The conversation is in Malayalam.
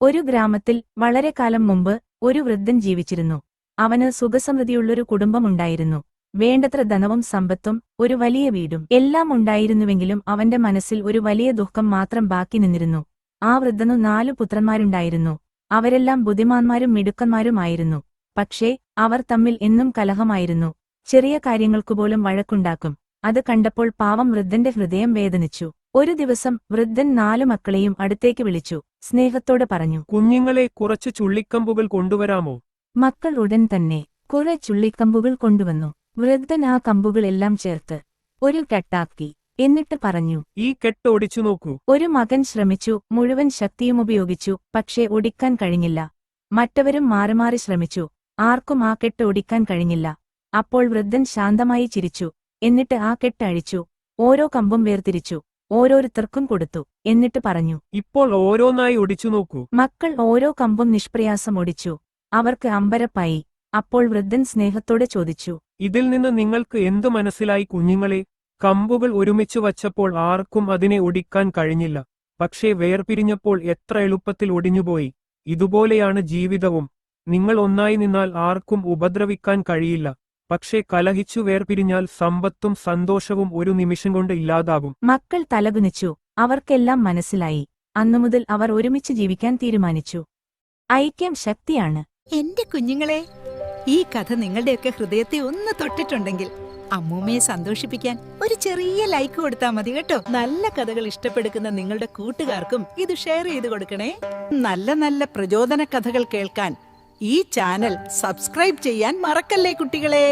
ഒരു ഗ്രാമത്തിൽ വളരെ കാലം മുമ്പ് ഒരു വൃദ്ധൻ ജീവിച്ചിരുന്നു. അവന് സുഖസമൃദ്ധിയുള്ളൊരു കുടുംബമുണ്ടായിരുന്നു. വേണ്ടത്ര ധനവും സമ്പത്തും ഒരു വലിയ വീടും എല്ലാം ഉണ്ടായിരുന്നുവെങ്കിലും അവന്റെ മനസ്സിൽ ഒരു വലിയ ദുഃഖം മാത്രം ബാക്കി നിന്നിരുന്നു. ആ വൃദ്ധനു 4 പുത്രന്മാരുണ്ടായിരുന്നു. അവരെല്ലാം ബുദ്ധിമാന്മാരും മിടുക്കന്മാരുമായിരുന്നു. പക്ഷേ അവർ തമ്മിൽ എന്നും കലഹമായിരുന്നു. ചെറിയ കാര്യങ്ങൾക്കുപോലും വഴക്കുണ്ടാക്കും. അത് കണ്ടപ്പോൾ പാവം വൃദ്ധന്റെ ഹൃദയം വേദനിച്ചു. ഒരു ദിവസം വൃദ്ധൻ 4 മക്കളെയും അടുത്തേക്ക് വിളിച്ചു. സ്നേഹത്തോടെ പറഞ്ഞു, കുഞ്ഞുങ്ങളെ കുറച്ച് ചുള്ളിക്കമ്പുകൾ കൊണ്ടുവരാമോ? മക്കൾ ഉടൻ തന്നെ കുറെ ചുള്ളിക്കമ്പുകൾ കൊണ്ടുവന്നു. വൃദ്ധൻ ആ കമ്പുകളെല്ലാം ചേർത്ത് ഒരു കെട്ടാക്കി. എന്നിട്ട് പറഞ്ഞു, ഈ കെട്ട് ഒടിച്ചു നോക്കൂ. ഒരു മകൻ ശ്രമിച്ചു, മുഴുവൻ ശക്തിയുമുപയോഗിച്ചു. പക്ഷേ ഒടിക്കാൻ കഴിഞ്ഞില്ല. മറ്റവരും മാറി മാറി ശ്രമിച്ചു. ആർക്കും ആ കെട്ട് ഒടിക്കാൻ കഴിഞ്ഞില്ല. അപ്പോൾ വൃദ്ധൻ ശാന്തമായി ചിരിച്ചു. എന്നിട്ട് ആ കെട്ട് അഴിച്ചു. ഓരോ കമ്പും വേർതിരിച്ചു. ഓരോരുത്തർക്കും കൊടുത്തു. എന്നിട്ട് പറഞ്ഞു, ഇപ്പോൾ ഓരോന്നായി ഒടിച്ചു നോക്കൂ. മക്കൾ ഓരോ കമ്പും നിഷ്പ്രയാസം ഒടിച്ചു. അവർക്ക് അമ്പരപ്പായി. അപ്പോൾ വൃദ്ധൻ സ്നേഹത്തോടെ ചോദിച്ചു, ഇതിൽ നിന്ന് നിങ്ങൾക്ക് എന്തു മനസ്സിലായി കുഞ്ഞുങ്ങളെ? കമ്പുകൾ ഒരുമിച്ചു വച്ചപ്പോൾ ആർക്കും അതിനെ ഒടിക്കാൻ കഴിഞ്ഞില്ല. പക്ഷേ വേർപിരിഞ്ഞപ്പോൾ എത്ര എളുപ്പത്തിൽ ഒടിഞ്ഞുപോയി. ഇതുപോലെയാണ് ജീവിതവും. നിങ്ങൾ ഒന്നായി നിന്നാൽ ആർക്കും ഉപദ്രവിക്കാൻ കഴിയില്ല. പക്ഷേ കലഹിച്ചു വേർപിരിഞ്ഞാൽ സമ്പത്തും സന്തോഷവും ഒരു നിമിഷം കൊണ്ട് ഇല്ലാതാകും. മക്കൾ തലകുനിച്ചു. അവർക്കെല്ലാം മനസ്സിലായി. അന്നുമുതൽ അവർ ഒരുമിച്ച് ജീവിക്കാൻ തീരുമാനിച്ചു. ഐക്യം ശക്തിയാണ്. എന്റെ കുഞ്ഞുങ്ങളെ, ഈ കഥ നിങ്ങളുടെയൊക്കെ ഹൃദയത്തെ ഒന്ന് തൊട്ടിട്ടുണ്ടെങ്കിൽ അമ്മൂമ്മയെ സന്തോഷിപ്പിക്കാൻ ഒരു ചെറിയ ലൈക്ക് കൊടുത്താൽ മതി കേട്ടോ. നല്ല കഥകൾ ഇഷ്ടപ്പെടുന്ന നിങ്ങളുടെ കൂട്ടുകാർക്കും ഇത് ഷെയർ ചെയ്ത് കൊടുക്കണേ. നല്ല നല്ല പ്രചോദന കഥകൾ കേൾക്കാൻ ഈ ചാനൽ സബ്സ്ക്രൈബ് ചെയ്യാൻ മറക്കല്ലേ കുട്ടികളെ.